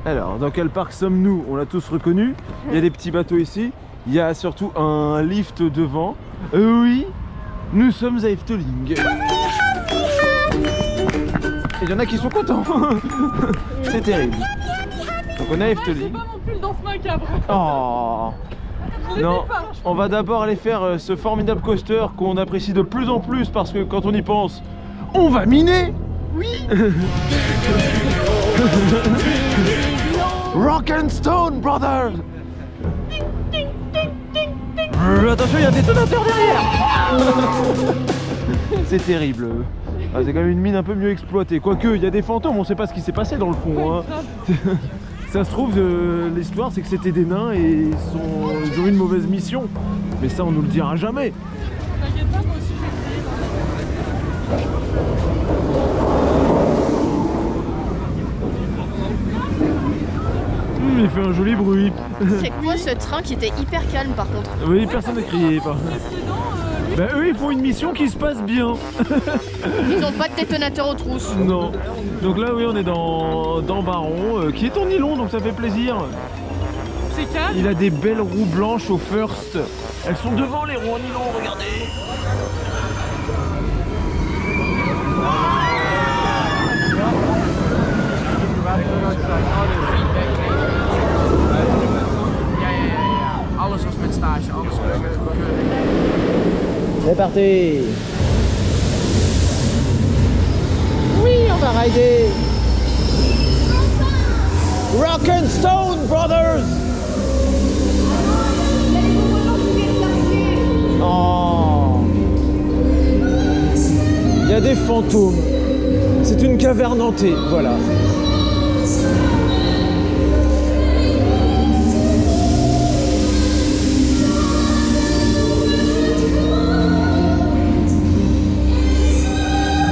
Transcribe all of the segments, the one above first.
Alors, dans quel parc sommes-nous? On l'a tous reconnu. Il y a des petits bateaux ici. Il y a surtout un lift devant. Oui, nous sommes à Efteling. Et il y en a qui sont contents. C'est terrible. Donc on est à Efteling. J'ai pas mon pull dans ce macabre. Oh non, on va d'abord aller faire ce formidable coaster qu'on apprécie de plus en plus parce que quand on y pense, on va miner. Oui. Rock and Stone Brothers. Attention, il y a un détonateur derrière. C'est terrible. Ah, c'est quand même une mine un peu mieux exploitée. Quoique, il y a des fantômes, on sait pas ce qui s'est passé dans le fond. Hein. Ça se trouve, l'histoire c'est que c'était des nains et ils ont eu une mauvaise mission. Mais ça, on nous le dira jamais. T'inquiète pas, moi aussi Il fait un joli bruit. C'est quoi ce train qui était hyper calme par contre? Oui, personne n'a crié. Ben eux, ils font une mission qui se passe bien. Ils n'ont pas de détonateur aux trousses. Non. Donc là, oui, on est dans Baron, qui est en nylon, donc ça fait plaisir. c'est calme. Il a des belles roues blanches au first. Elles sont devant les roues en nylon, regardez. Alles was met stage, alles C'est parti. Oui, on va rider. Rock and Stone Brothers. Oh. Il y a des fantômes. C'est une caverne hantée, voilà.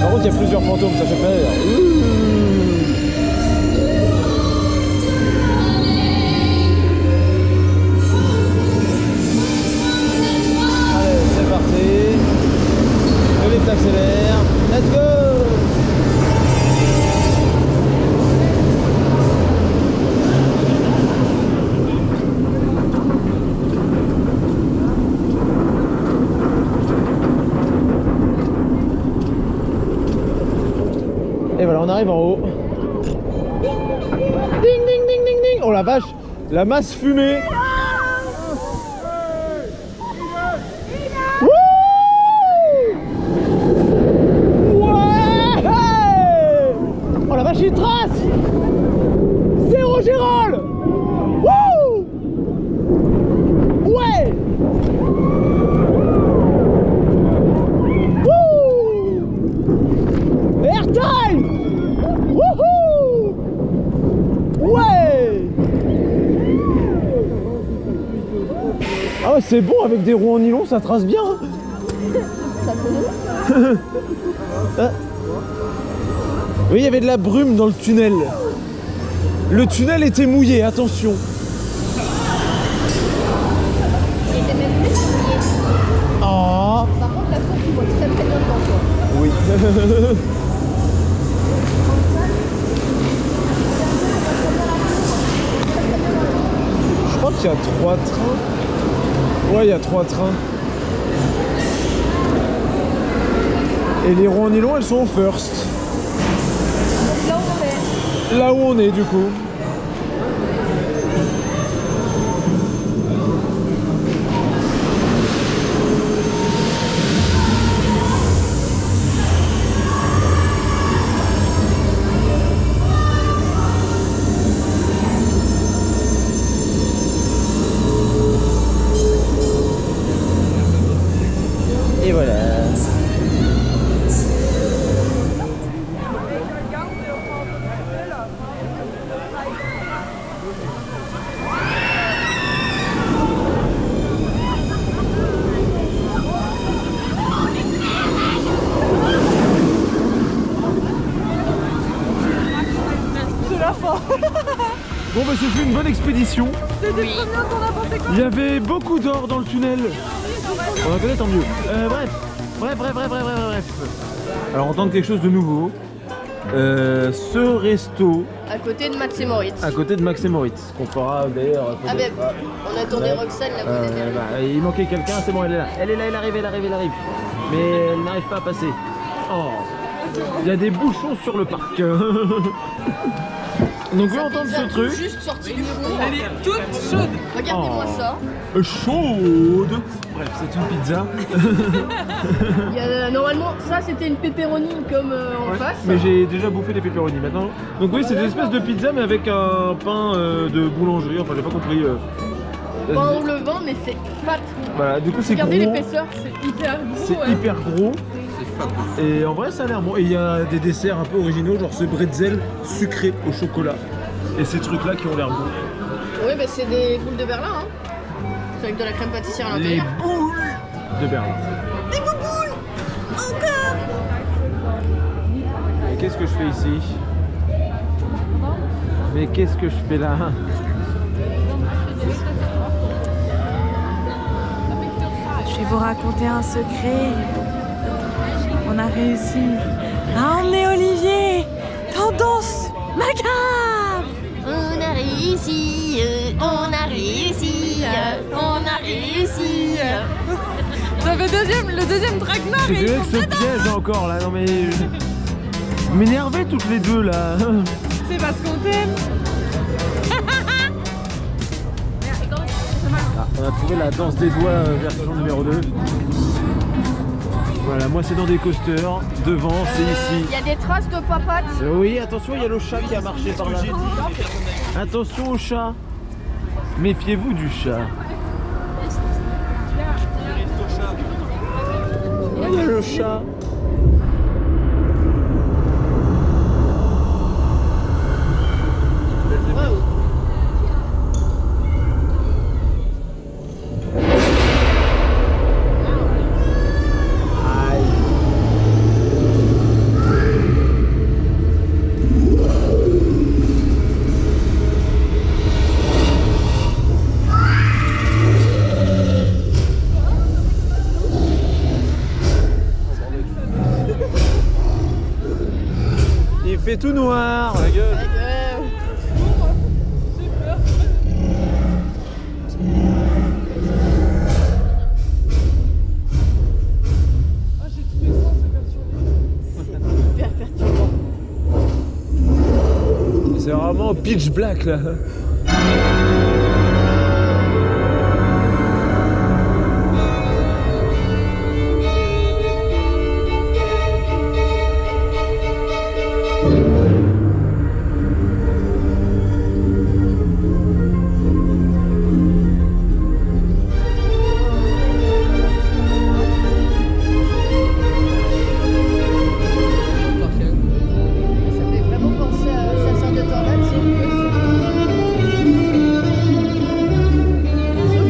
Par contre, il y a plusieurs fantômes, ça fait peur. Allez, c'est parti. Le lift accélère. Let's go. Et voilà, on arrive en haut. Ding, ding, ding, ding, ding. Oh la vache, la masse fumée. Ouais. Oh la vache, il trace. Zéro Gérald. Wouh. Ouais. Airtime! Wouhou! Ouais! Ah ouais, c'est bon, avec des roues en nylon, ça trace bien. Ah. Oui, il y avait de la brume dans le tunnel. Le tunnel était mouillé, attention. Il était même plus mouillé. Ah. Par contre, la course, tu vois très très bien devant toi. Oui. Je crois qu'il y a 3 trains. Ouais, il y a 3 trains. Et les roues en nylon, elles sont au first. Donc là où on est. Là où on est, du coup. Et voilà. C'est la fin. Bon bah ce fut une bonne expédition. C'était trop bien, t'en as pensé quoi? Il y avait beaucoup d'or dans le tunnel. On en connaît, tant mieux. Bref. Alors on tente quelque chose de nouveau. ce resto À côté de Max et Moritz. à côté de Max et Moritz, qu'on fera d'ailleurs. Ah ben, on attendait Ouais. Roxane là, vous êtes derrière. Il manquait quelqu'un, c'est bon, elle est là. Elle est là, elle arrive, elle arrive, elle arrive. Mais elle n'arrive pas à passer. Oh, il y a des bouchons sur le parc. Donc vous entendez Pizza ce truc juste sortie du four. Elle est toute chaude. Regardez-moi Oh. ça. Chaude. Bref, c'est une pizza. Il y a, normalement, ça c'était une pepperoni comme en Ouais, face. mais j'ai déjà bouffé les pepperoni maintenant. Donc oui, c'est une espèce de pizza mais avec un pain de boulangerie. Enfin, j'ai pas compris. Pas au levain, mais c'est fat. Voilà, du coup c'est gros. Regardez l'épaisseur. C'est hyper gros. C'est ouais. hyper gros. Et en vrai, ça a l'air bon. Et il y a des desserts un peu originaux, genre ce bretzel sucré au chocolat. Et ces trucs-là qui ont l'air bons. Oui, bah c'est des boules de Berlin. Hein. C'est avec de la crème pâtissière à Les l'intérieur. boules de Berlin. Des boules encore. Et qu'est-ce que je fais ici? Mais qu'est-ce que je fais là? Je vais vous raconter un secret. On a réussi à emmener Olivier dans Danse Macabre. On a réussi, on a réussi, on a réussi. Ça fait le deuxième traquenard. J'ai vu avec ce piège encore là, non mais... Vous m'énervez toutes les deux là. C'est parce qu'on t'aime. Ah, on a trouvé la danse des doigts version numéro 2. Voilà, moi c'est dans des coasters, devant c'est ici. Il y a des traces de papates. Oui, attention, il y a le chat qui a marché par là. Attention au chat. Méfiez-vous du chat. Il y a le chat. Il fait tout noir, la gueule. Ah, j'ai tous les sens, c'est perturbé. Hyper perturbant. C'est vraiment pitch black là. Ça fait vraiment penser à Chasseur de tornades, sauf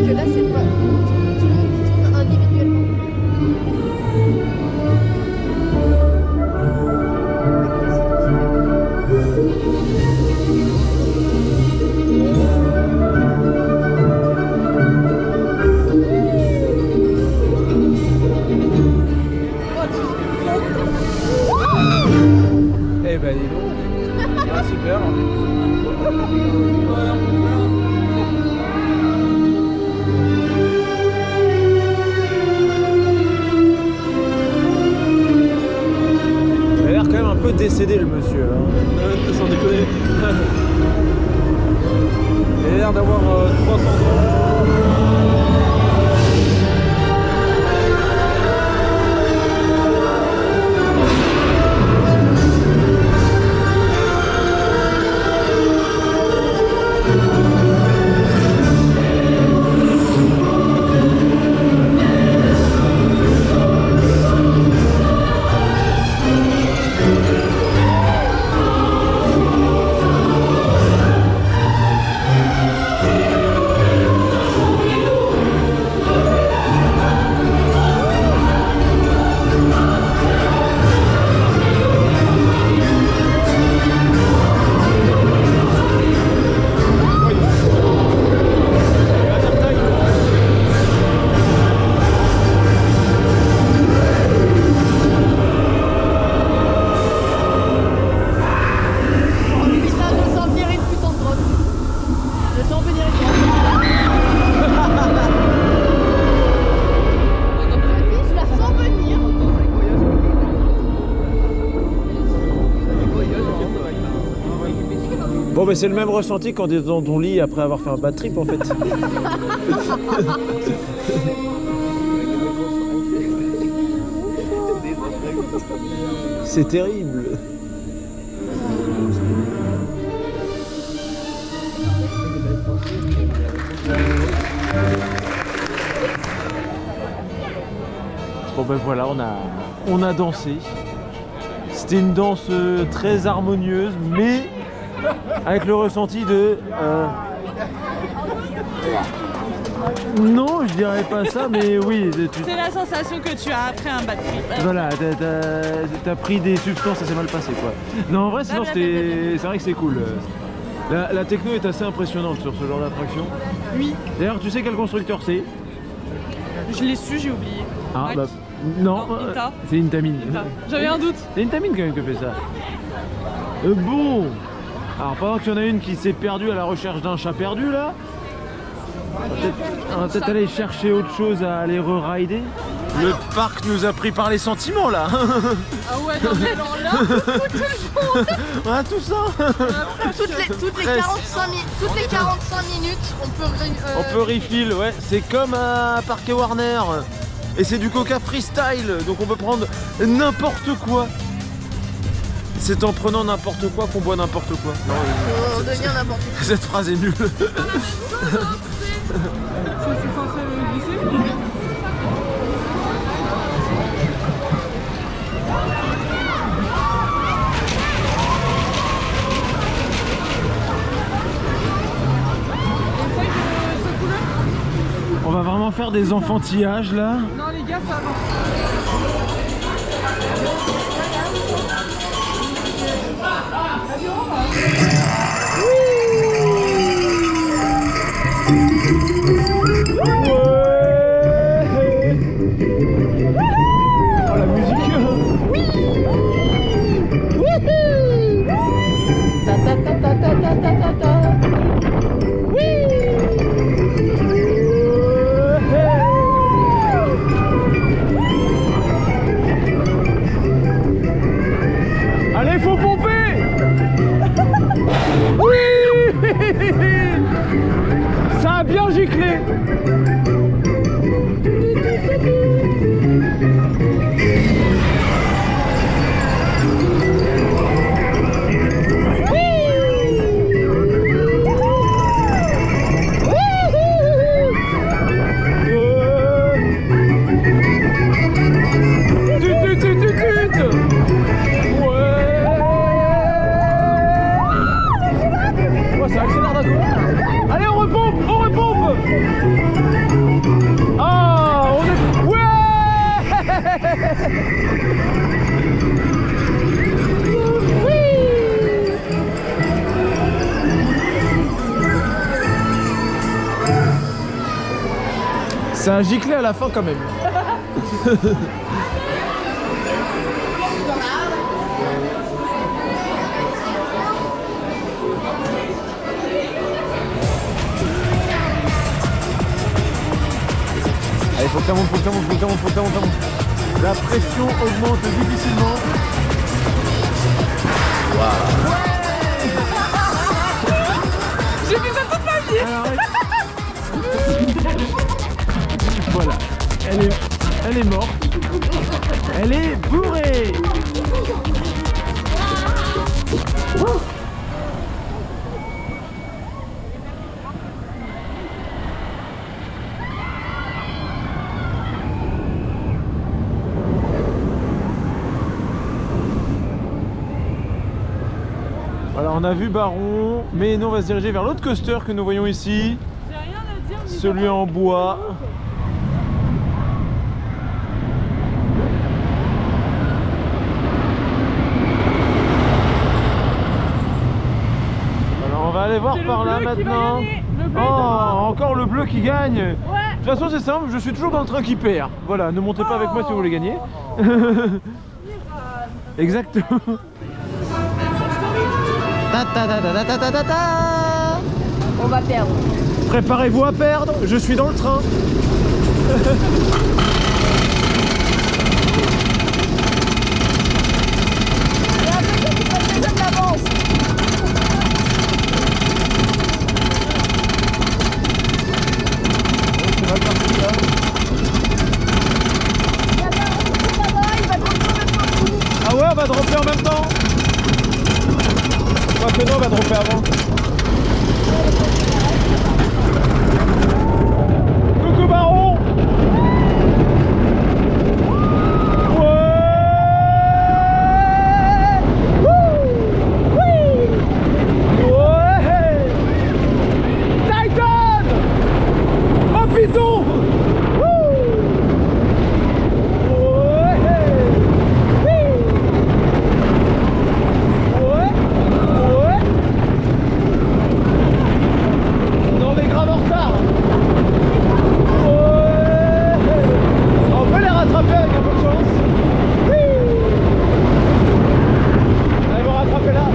que là c'est pas tout le monde qui tourne individuellement. Eh ben dis donc. Ah, super. Il a l'air quand même un peu décédé le monsieur. Hein. Sans déconner. Il a l'air d'avoir 300 ans. Bon, bah c'est le même ressenti quand t'es dans ton lit après avoir fait un bad trip en fait. C'est terrible. Bon ben voilà, on a dansé. C'était une danse très harmonieuse, mais avec le ressenti de... Non, je dirais pas ça, mais oui. C'est la sensation que tu as après un bad trip. Voilà, t'as pris des substances, ça s'est mal passé quoi. Non, en vrai, sinon c'est vrai que c'est cool. La techno est assez impressionnante sur ce genre d'attraction. Oui. D'ailleurs, tu sais quel constructeur c'est? Je l'ai su, j'ai oublié. Ah, Mac. bah, non, Inta. c'est Intamin. J'avais un doute. C'est Intamin quand même qui fait ça. Bon, alors pendant qu'il y en a une qui s'est perdue à la recherche d'un chat perdu là, on va peut-être aller chercher autre chose à aller re-rider. Le parc nous a pris par les sentiments là. Ah ouais, non mais alors là, On a tout ça. Toutes les 45 minutes, On peut refill, ouais. C'est comme à Parc Warner. Et c'est du Coca freestyle, donc on peut prendre n'importe quoi. C'est en prenant n'importe quoi qu'on boit n'importe quoi. Non, on devient n'importe quoi. cette phrase est nulle. c'est censé glisser. On va vraiment faire des enfantillages là. Non les gars, ça va. Oh la musique. Allez, faut pomper. Oui. Ça a bien giclé. Ça accélère d'un coup. Allez, on repompe, on repompe. Ah, on est... Ça a giclé à la fin quand même. Allez, faut que ça monte, faut que ça monte, faut que ça monte, faut que ça monte, faut que ça monte. La pression augmente difficilement. Waouh. J'ai fait ça toute ma vie. Alors, voilà, elle est morte. Elle est bourrée. Voilà, on a vu Baron, mais nous on va se diriger vers l'autre coaster que nous voyons ici. J'ai rien à dire. Celui en bois. Alors on va aller voir par là maintenant. Oh, encore le bleu qui gagne. Ouais. De toute façon c'est simple, je suis toujours dans le train qui perd. Voilà, ne montez pas avec moi si vous voulez gagner. Exactement. On va perdre. Préparez-vous à perdre, je suis dans le train. en même temps. Je crois que non, on va dropper avant. Coucou Baron. Python! On est grave en retard! On peut les rattraper avec un peu de chance! Allez, vous rattraper là!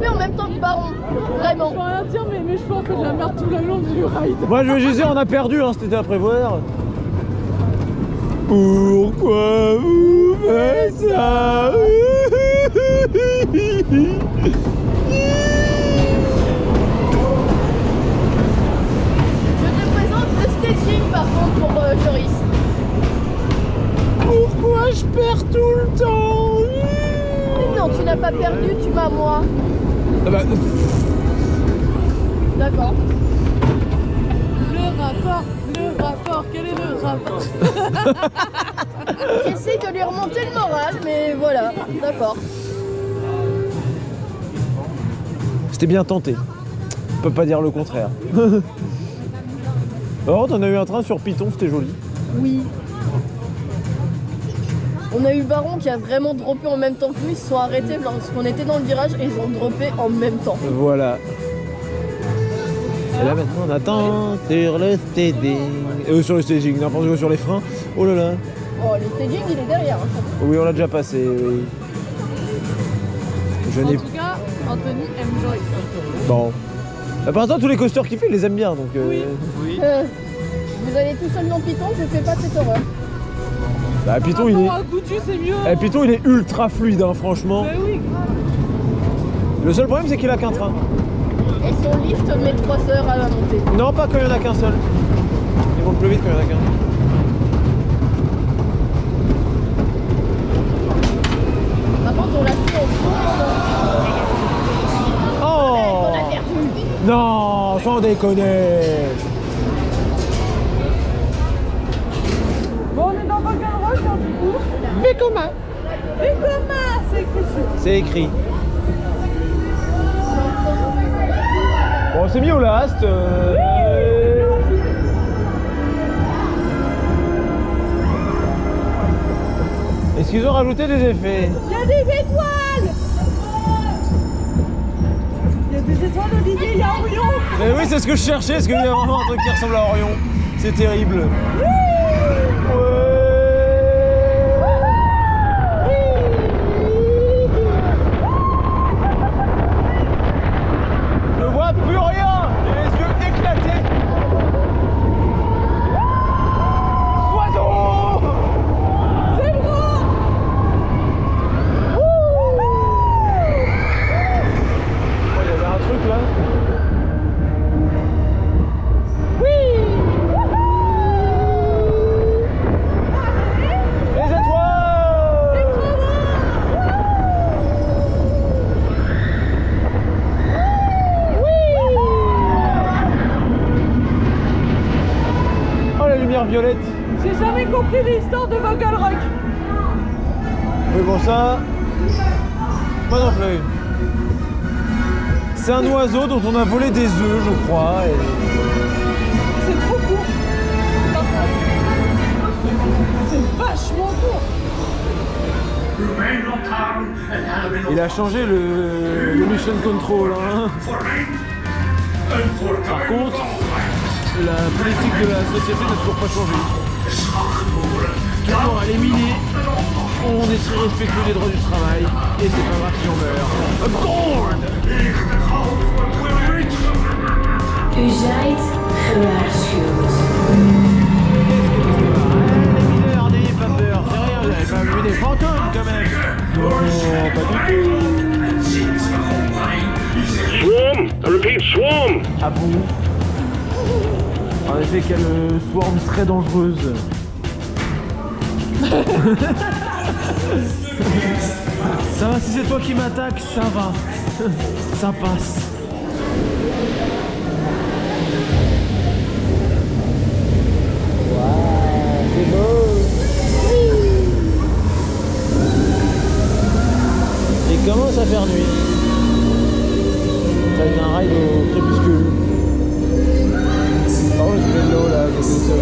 En même temps que Baron, vraiment. Je peux rien dire, mais mes cheveux ont fait de la merde tout le long du ride. Moi je veux juste dire, on a perdu, hein, c'était à prévoir. Pourquoi vous faites ça? Je te présente le staging par contre pour Joris. Pourquoi je perds tout le temps? Non, tu n'as pas perdu, tu m'as moi. Ah bah... D'accord. Le rapport, quel est le rapport? J'essaie de lui remonter le moral, mais voilà, d'accord. C'était bien tenté. On peut pas dire le contraire. Alors, on a eu un train sur Python, c'était joli. Oui. On a eu Baron qui a vraiment droppé en même temps que nous, ils se sont arrêtés lorsqu'on était dans le virage et ils ont droppé en même temps. Voilà. Et là maintenant on attend sur le staging. Sur le staging, n'importe quoi sur les freins. Oh là là. Oh, le staging il est derrière. Hein. Oui, on l'a déjà passé, oui. Je En n'ai... tout cas, Anthony aime Joyce. Bon. Bah, pour l'instant, tous les coasters qu'il fait, il les aime bien, donc... Oui. Vous allez tout seul dans Python, je fais pas cette horreur. Bah, Python, il est... À Goutu, c'est mieux. Eh, Python, il est ultra fluide, hein, franchement. Mais oui, grave. Le seul problème, c'est qu'il a qu'un train. Et son lift met 3 heures à la montée. Non, pas quand il n'y en a qu'un seul. Ils vont plus vite quand il n'y en a qu'un. Par contre, on l'a fait en fond. Oh On a perdu. non, sans déconner. Bon, on est dans Vaughan Rock, hein, du coup. Vekoma. Vekoma, c'est écrit dessus. C'est écrit. Bon, on s'est mis au last. Est-ce qu'ils ont rajouté des effets? Il y a des étoiles. Il y a des étoiles, Olivier, il y a Orion. Mais oui, c'est ce que je cherchais, parce qu'il y a vraiment un truc qui ressemble à Orion. C'est terrible. Je vois plus rien. J'ai les yeux éclatés. Oiseau. C'est moi. Oh, il y avait un truc là. Les étoiles. Oh, la lumière violette. J'ai jamais compris l'histoire de Vaughan Rock. Mais bon, ça, moi non plus. C'est un oiseau dont on a volé des œufs, je crois. Et... C'est trop court. C'est vachement court. Il a changé le mission control. Hein. Par contre, la politique de la société n'a toujours pas changé. Toujours à l'éminer, on est très respectueux des droits du travail, et c'est pas grave si on meurt. Aboard! U zijt gewaarschuwd. Les mineurs, n'ayez pas peur, c'est rien, vous n'avez pas vu des fantômes quand même. Non, pas du tout. Swarm! I repeat, swarm! Ah bon? En effet, fait qu'elle soit très dangereuse. Ça va, si c'est toi qui m'attaques, ça va. Ça passe. Waouh, c'est beau. Il commence à faire nuit. Ça va être un ride au crépuscule. Oh, je vais de l'eau là, je sais ça.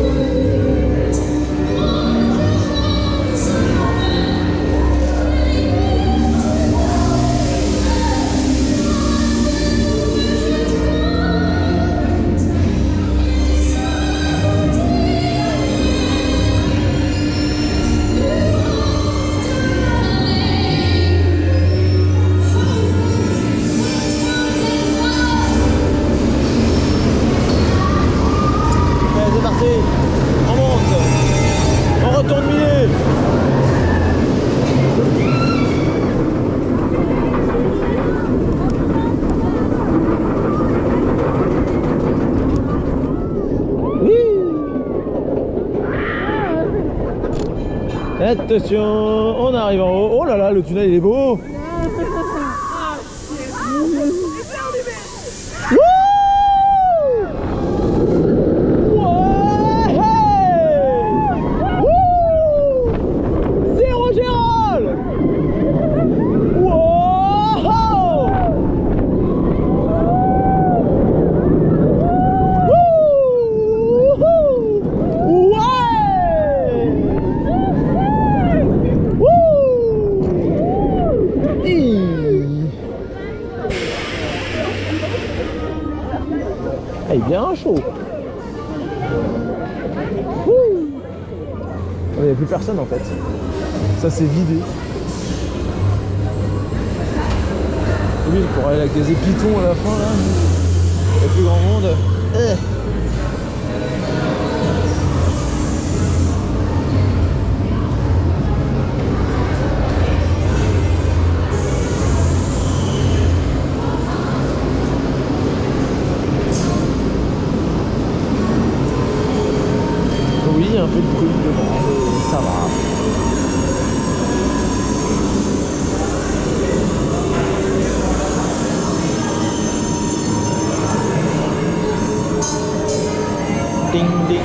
Attention, on arrive en haut. Oh là là, le tunnel il est beau. Il est bien chaud. Il n'y a plus personne en fait. Ça c'est vidé. Oui, pour aller avec des épitons à la fin là. Il n'y a plus grand monde. Oui, un peu de bruit devant, mais ça va. Ding ding.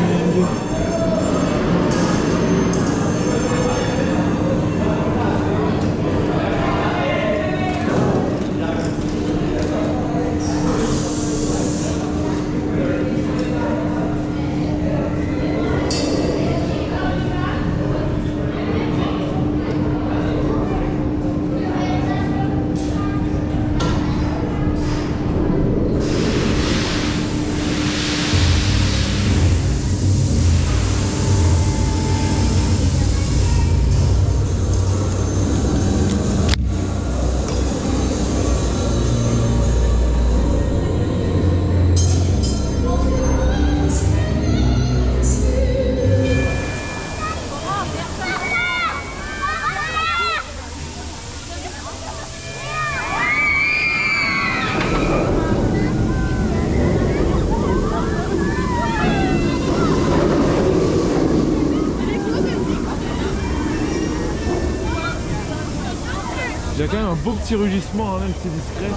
Il y a quand même un beau petit rugissement, hein, même si c'est discret.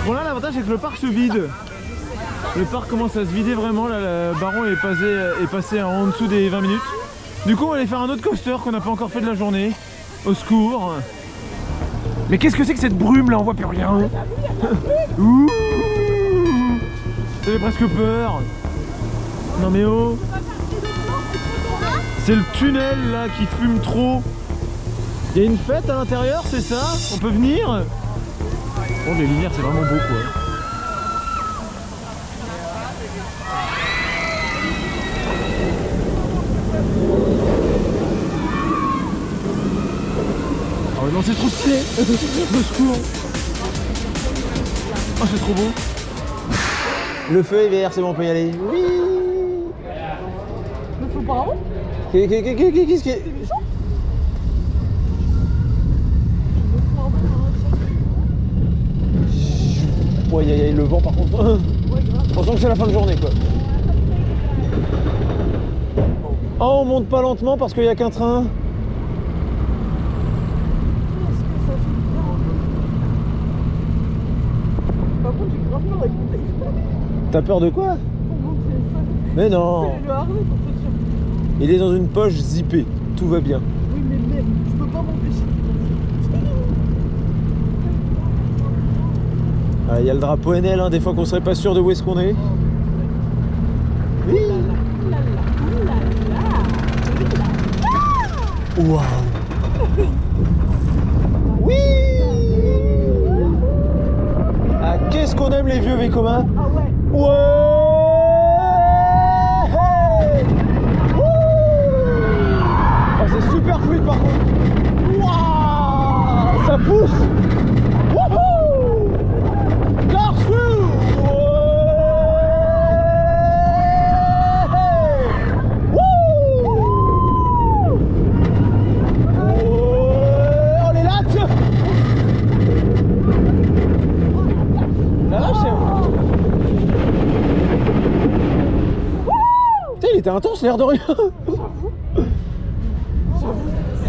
Bon là l'avantage c'est que le parc se vide. Le parc commence à se vider vraiment, là le baron est passé en dessous des 20 minutes. Du coup on va aller faire un autre coaster qu'on n'a pas encore fait de la journée. Au secours. Mais qu'est-ce que c'est que cette brume là, on voit plus rien. Ouh, ça fait presque peur. Non mais oh. C'est le tunnel là qui fume trop. Il y a une fête à l'intérieur, c'est ça? On peut venir? Bon, les lumières, c'est vraiment beau, quoi. Oh non, c'est trop stylé. Le secours. Oh, c'est trop beau. Le feu est vert, c'est bon, on peut y aller. Oui. Le feu par où? Qu'est-ce qui est... Ouais, il y a le vent par contre. On sent que c'est la fin de journée quoi. Oh, on monte pas lentement parce qu'il n'y a qu'un train. Est-ce que ça fait bien? Par contre, j'ai grave peur avec mon téléphone. T'as peur de quoi? Pour mon téléphone. Mais non. C'est le harnais pour te dire. Il est dans une poche zippée. Tout va bien. Oui, mais même, je peux pas m'empêcher de penser. Ah, il y a le drapeau NL, hein, des fois qu'on serait pas sûr de où est-ce qu'on est. Oui. Waouh. Oui. Ah, qu'est-ce qu'on aime les vieux Vekoma. Ah ouais. Ouais. Oh, c'est super fluide par contre. Waouh, ça pousse. Wouhou. Corkscrew. Ouais. Wouh. Oh, les lattes. La vache, putain, il était intense l'air de rien.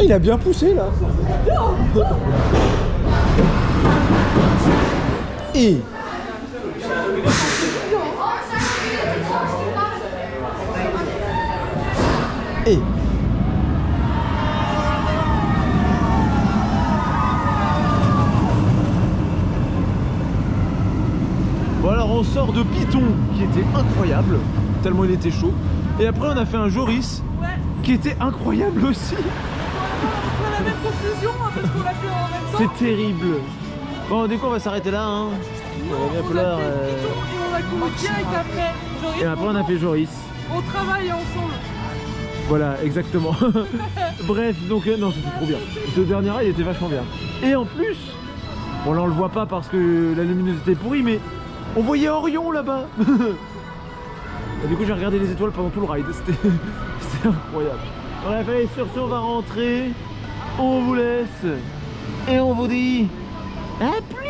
Il a bien poussé là. Et bon, alors on sort de Piton qui était incroyable, tellement il était chaud. Et après on a fait un Joris qui était incroyable aussi. On a la même conclusion hein, parce qu'on l'a fait en même temps. C'est terrible. Bon, du coup on va s'arrêter là, hein. Il va bien falloir, Et on a couru direct après. Joris, Et après on a fait Joris. on travaille ensemble. Voilà, exactement. Bref, donc non, c'était trop bien. Ce dernier rail était vachement bien. Et en plus, bon là on le voit pas parce que la luminosité est pourrie, mais on voyait Orion là-bas. Et du coup j'ai regardé les étoiles pendant tout le ride, c'était incroyable. Bref, allez, sur ce on va rentrer, on vous laisse et on vous dit à plus.